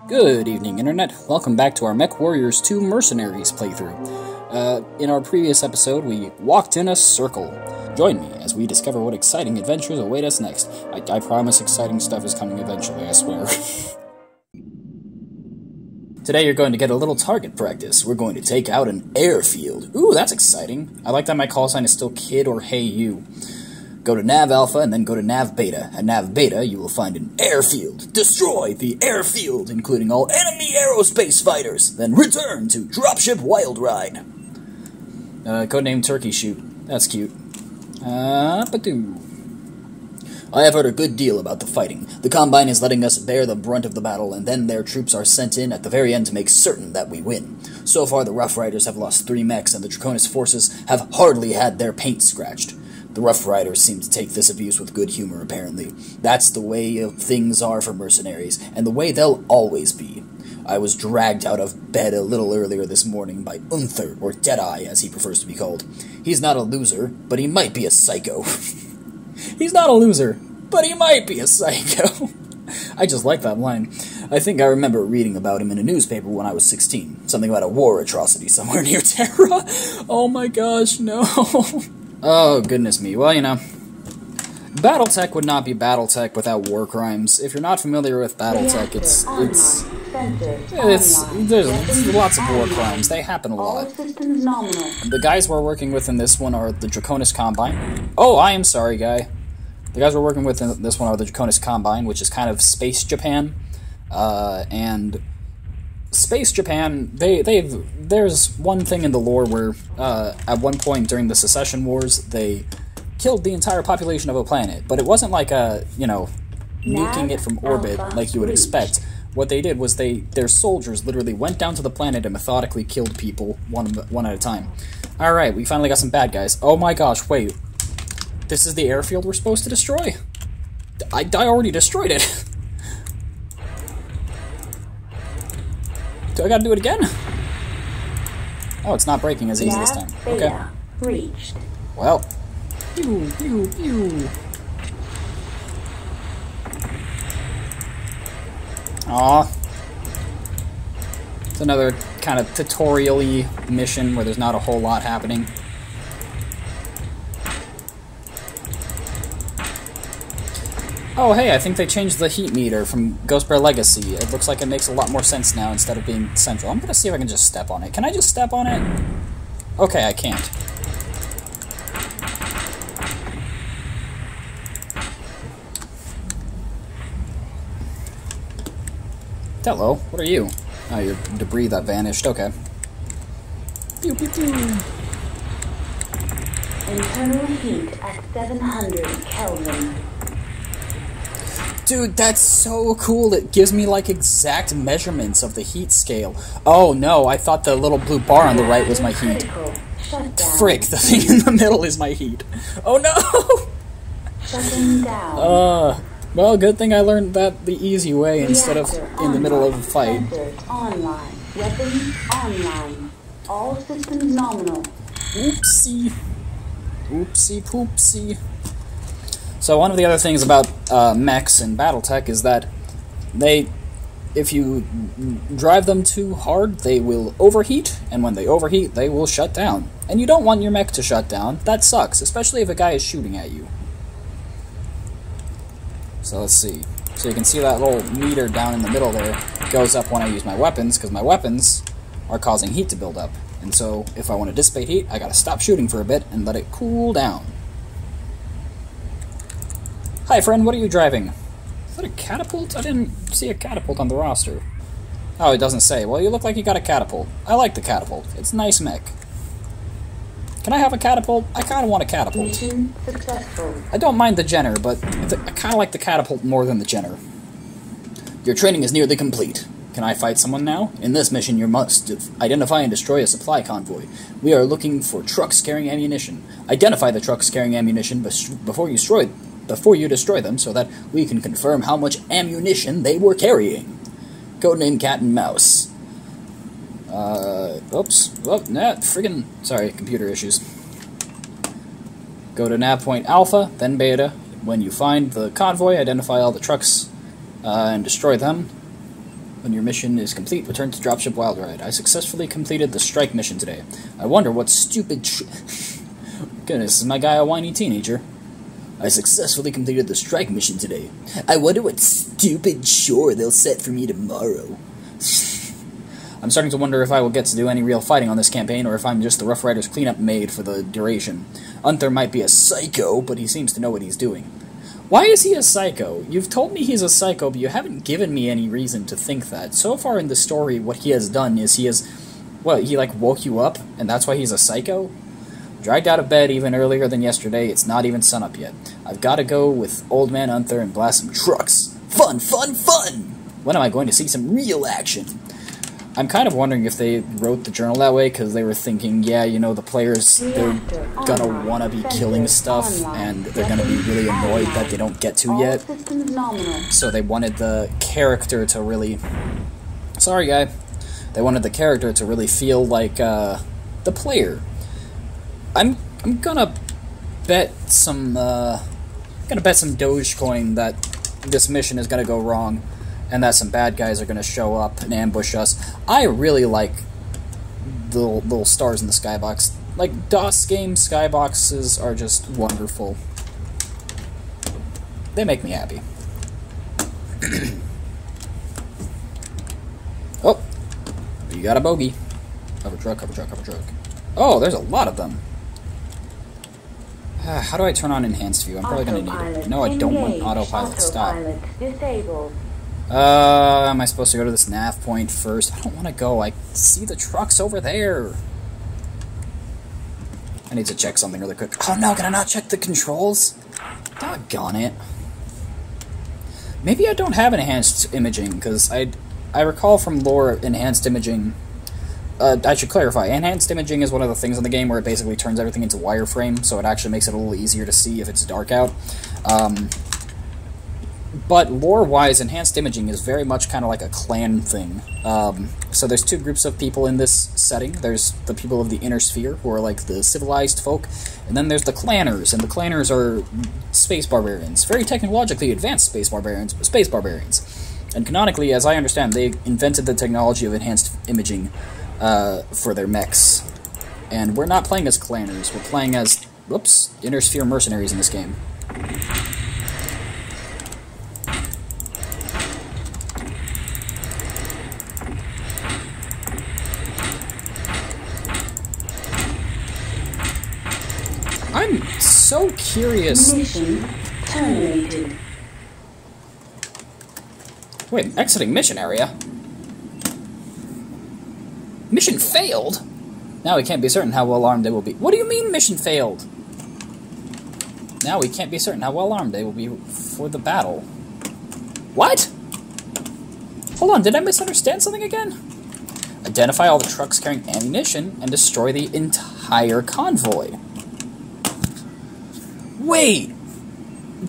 Good evening, Internet. Welcome back to our Mechwarriors 2 Mercenaries playthrough. In our previous episode, we walked in a circle. Join me as we discover what exciting adventures await us next. I promise exciting stuff is coming eventually, I swear. Today you're going to get a little target practice. We're going to take out an airfield. Ooh, that's exciting. I like that my call sign is still Kid or Hey You. Go to Nav Alpha and then go to Nav Beta. At Nav Beta, you will find an airfield. Destroy the airfield, including all enemy aerospace fighters. Then return to Dropship Wild Ride. Codename Turkey Shoot. That's cute. Ba-doo. I have heard a good deal about the fighting. The Combine is letting us bear the brunt of the battle, and then their troops are sent in at the very end to make certain that we win. So far, the Rough Riders have lost 3 mechs, and the Draconis forces have hardly had their paint scratched. The Rough Riders seem to take this abuse with good humor, apparently. That's the way things are for mercenaries, and the way they'll always be. I was dragged out of bed a little earlier this morning by Unther, or Deadeye, as he prefers to be called. He's not a loser, but he might be a psycho. He's not a loser, but he might be a psycho. I just like that line. I think I remember reading about him in a newspaper when I was 16. Something about a war atrocity somewhere near Terra. Oh my gosh, no. Oh, goodness me. Well, you know, Battletech would not be Battletech without war crimes. If you're not familiar with Battletech, there's lots of war crimes. They happen a lot. The guys we're working with in this one are the Draconis Combine. Oh, I am sorry, guy. The guys we're working with in this one are the Draconis Combine, which is kind of Space Japan. And Space Japan, there's one thing in the lore where, at one point during the Secession Wars, they killed the entire population of a planet, but it wasn't like nuking it from orbit like you would expect. What they did was their soldiers literally went down to the planet and methodically killed people one at a time. Alright, we finally got some bad guys. Oh my gosh, wait. This is the airfield we're supposed to destroy? I already destroyed it. Do I gotta do it again? Oh, it's not breaking as easy this time. Okay. Reached. Well. Pew, pew, pew. Aw. It's another kind of tutorial-y mission where there's not a whole lot happening. Oh, hey, I think they changed the heat meter from Ghostbear Legacy. It looks like it makes a lot more sense now instead of being central. I'm gonna see if I can just step on it. Can I just step on it? Okay, I can't. Hello, what are you? Oh, you're debris that vanished. Okay. Pew, pew, pew. Internal heat at 700 Kelvin. Dude, that's so cool. It gives me, like, exact measurements of the heat scale. Oh, no, I thought the little blue bar on the right was my heat. Frick, the thing in the middle is my heat. Oh, no! Shutting down. Well, good thing I learned that the easy way instead of in the middle of a fight. Online. Weapons online. All systems nominal. Oopsie. Oopsie poopsie. So one of the other things about mechs and Battletech is that if you drive them too hard, they will overheat, and when they overheat, they will shut down. And you don't want your mech to shut down. That sucks, especially if a guy is shooting at you. So let's see. So you can see that little meter down in the middle there goes up when I use my weapons, because my weapons are causing heat to build up. And so if I want to dissipate heat, I gotta stop shooting for a bit and let it cool down. Hi, friend, what are you driving? Is that a catapult? I didn't see a catapult on the roster. Oh, it doesn't say. Well, you look like you got a catapult. I like the catapult. It's a nice mech. Can I have a catapult? I kind of want a catapult. Mission successful. I don't mind the Jenner, but I kind of like the catapult more than the Jenner. Your training is nearly complete. Can I fight someone now? In this mission, you must identify and destroy a supply convoy. We are looking for trucks carrying ammunition. Identify the trucks carrying ammunition before you destroy them, so that we can confirm how much ammunition they were carrying. Codename Cat and Mouse. Oops. Oh, nah, friggin'... Sorry, computer issues. Go to nav point Alpha, then Beta. When you find the convoy, identify all the trucks and destroy them. When your mission is complete, return to Dropship Wild Ride. I successfully completed the strike mission today. I wonder what stupid Goodness, is my guy a whiny teenager? I successfully completed the strike mission today. I wonder what stupid chore they'll set for me tomorrow. I'm starting to wonder if I will get to do any real fighting on this campaign, or if I'm just the Rough Riders cleanup maid for the duration. Unther might be a psycho, but he seems to know what he's doing. Why is he a psycho? You've told me he's a psycho, but you haven't given me any reason to think that. So far in the story, what he has done is he like woke you up, and that's why he's a psycho? Dragged out of bed even earlier than yesterday, it's not even sunup yet. I've got to go with Old Man Unther and blast some trucks. Fun, fun, fun! When am I going to see some real action? I'm kind of wondering if they wrote the journal that way because they were thinking, yeah, you know, the players, they're gonna want to be killing stuff, and they're gonna be really annoyed that they don't get to yet. So they wanted the character to really... Sorry, guy. They wanted the character to really feel like the player. I'm gonna bet some Dogecoin that this mission is gonna go wrong, and that some bad guys are gonna show up and ambush us. I really like the little stars in the skybox. Like, DOS game skyboxes are just wonderful. They make me happy. Oh, you got a bogey. Cover truck, cover truck, cover truck. Oh, there's a lot of them. How do I turn on enhanced view? I'm probably going to need it. No, I don't want autopilot. Stop. Am I supposed to go to this nav point first? I don't want to go. I see the trucks over there. I need to check something really quick. Oh no, can I not check the controls? Doggone it. Maybe I don't have enhanced imaging, because I recall from lore enhanced imaging... I should clarify, enhanced imaging is one of the things in the game where it basically turns everything into wireframe, so it actually makes it a little easier to see if it's dark out. But lore-wise, enhanced imaging is very much kind of like a clan thing. So there's two groups of people in this setting. There's the people of the Inner Sphere, who are like the civilized folk, and then there's the clanners, and the clanners are space barbarians. Very technologically advanced space barbarians, but space barbarians. And canonically, as I understand, they invented the technology of enhanced imaging for their mechs. And we're not playing as clanners, we're playing as, whoops, Inner Sphere mercenaries in this game. I'm so curious. Mission terminated. Wait, exiting mission area? Mission failed? Now we can't be certain how well armed they will be. What do you mean mission failed? Now we can't be certain how well armed they will be for the battle. What? Hold on, did I misunderstand something again? Identify all the trucks carrying ammunition and destroy the entire convoy. Wait!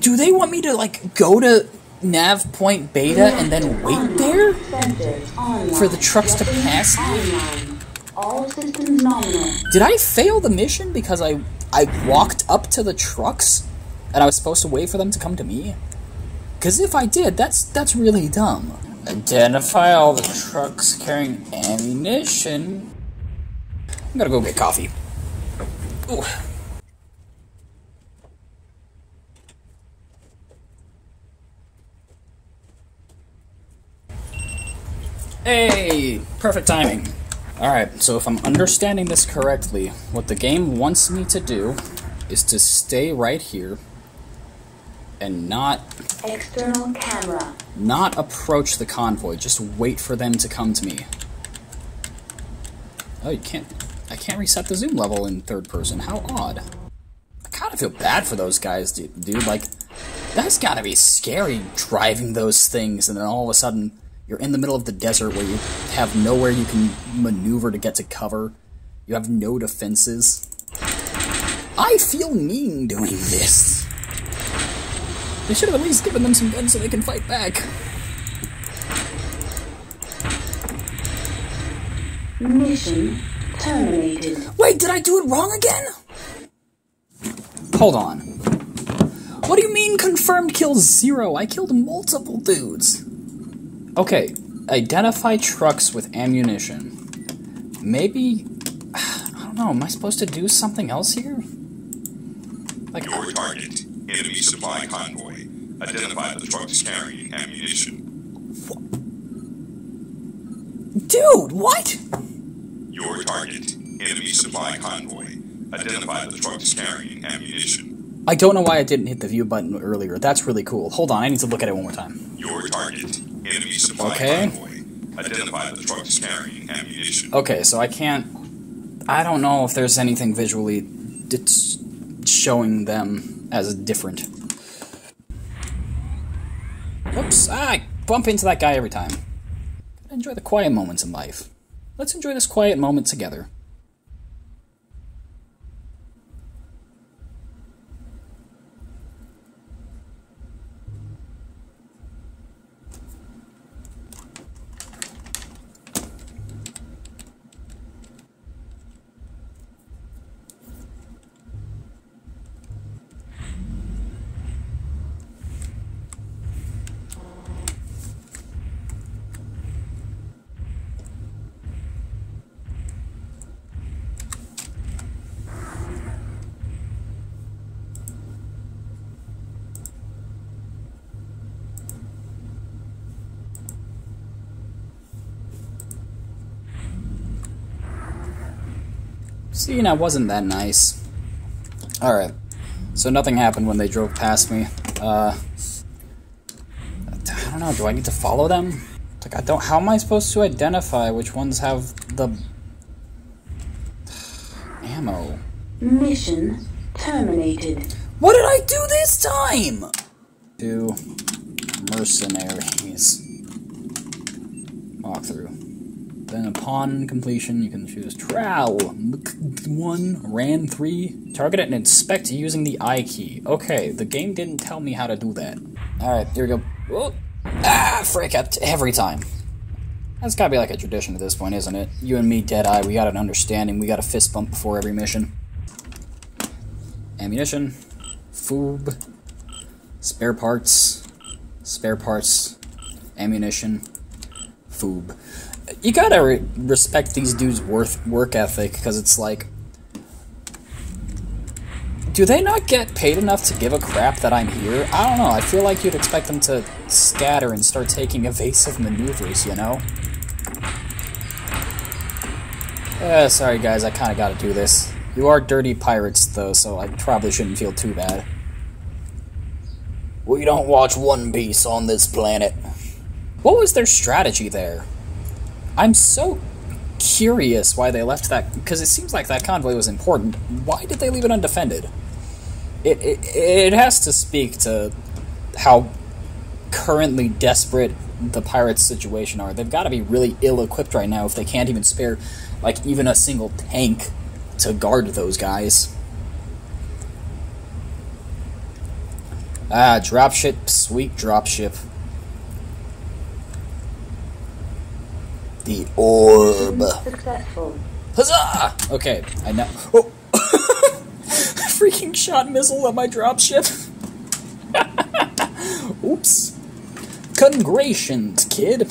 Do they want me to, like, go to nav point beta and then wait there? For the trucks to pass me? All systems nominal. Did I fail the mission because I walked up to the trucks and I was supposed to wait for them to come to me? Because if I did, that's really dumb. Identify all the trucks carrying ammunition. I'm gonna go get coffee. Ooh. Hey! Perfect timing. Alright, so if I'm understanding this correctly, what the game wants me to do is to stay right here and not... External camera. Not approach the convoy, just wait for them to come to me. Oh, you can't... I can't reset the zoom level in third person. How odd. I kind of feel bad for those guys, dude. Like, that's gotta be scary, driving those things, and then all of a sudden... You're in the middle of the desert where you have nowhere you can maneuver to get to cover. You have no defenses. I feel mean doing this. They should have at least given them some guns so they can fight back. Mission terminated. Wait, did I do it wrong again? Hold on. What do you mean confirmed kills 0? I killed multiple dudes. Okay, Identify trucks with ammunition. Maybe... I don't know, am I supposed to do something else here? Like, your target, enemy supply convoy. Identify the truck is carrying ammunition. Dude, what? Your target, enemy supply convoy. Identify the truck is carrying ammunition. I don't know why I didn't hit the view button earlier. That's really cool. Hold on, I need to look at it one more time. Your target, enemy supply convoy. Identify the truck is carrying ammunition. Okay, so I can't... I don't know if there's anything visually that's showing them as different. Oops, I bump into that guy every time. Enjoy the quiet moments in life. Let's enjoy this quiet moment together. See, that wasn't that nice. Alright, so nothing happened when they drove past me. I don't know, do I need to follow them? Like, I don't, how am I supposed to identify which ones have the... ammo? Mission terminated. What did I do this time? To Mercenaries. Walkthrough. Then upon completion, you can choose Trowel. 1, Ran 3. Target it and inspect using the I key. Okay, the game didn't tell me how to do that. Alright, here we go. Whoa. Ah, frick, every time. That's gotta be like a tradition at this point, isn't it? You and me, Deadeye, we got an understanding. We got a fist bump before every mission. Ammunition. Foob. Spare parts. Spare parts. Ammunition. Foob. You gotta respect these dudes' work ethic, because it's like... Do they not get paid enough to give a crap that I'm here? I don't know, I feel like you'd expect them to scatter and start taking evasive maneuvers, you know? Sorry guys, I kinda gotta do this. You are dirty pirates, though, so I probably shouldn't feel too bad. We don't watch One Piece on this planet. What was their strategy there? I'm so curious why they left that, because it seems like that convoy was important. Why did they leave it undefended? It has to speak to how currently desperate the pirates' situation are. They've got to be really ill-equipped right now if they can't even spare, like, even a single tank to guard those guys. Ah, dropship, sweet dropship. The orb. Successful. Huzzah! Okay, I know. Oh! Freaking shot missile at my dropship. Oops. Congratulations, kid.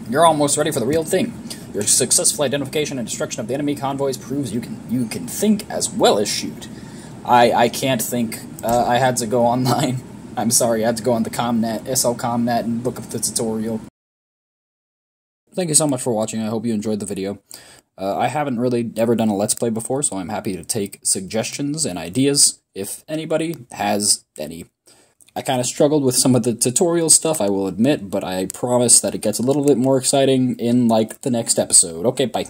You're almost ready for the real thing. Your successful identification and destruction of the enemy convoys proves you can think as well as shoot. I can't think. I had to go online. I'm sorry, I had to go on the ComNet, SLComNet, and look up the tutorial. Thank you so much for watching. I hope you enjoyed the video. I haven't really ever done a Let's Play before, so I'm happy to take suggestions and ideas if anybody has any. I kind of struggled with some of the tutorial stuff, I will admit, but I promise that it gets a little bit more exciting in, like, the next episode. Okay, bye.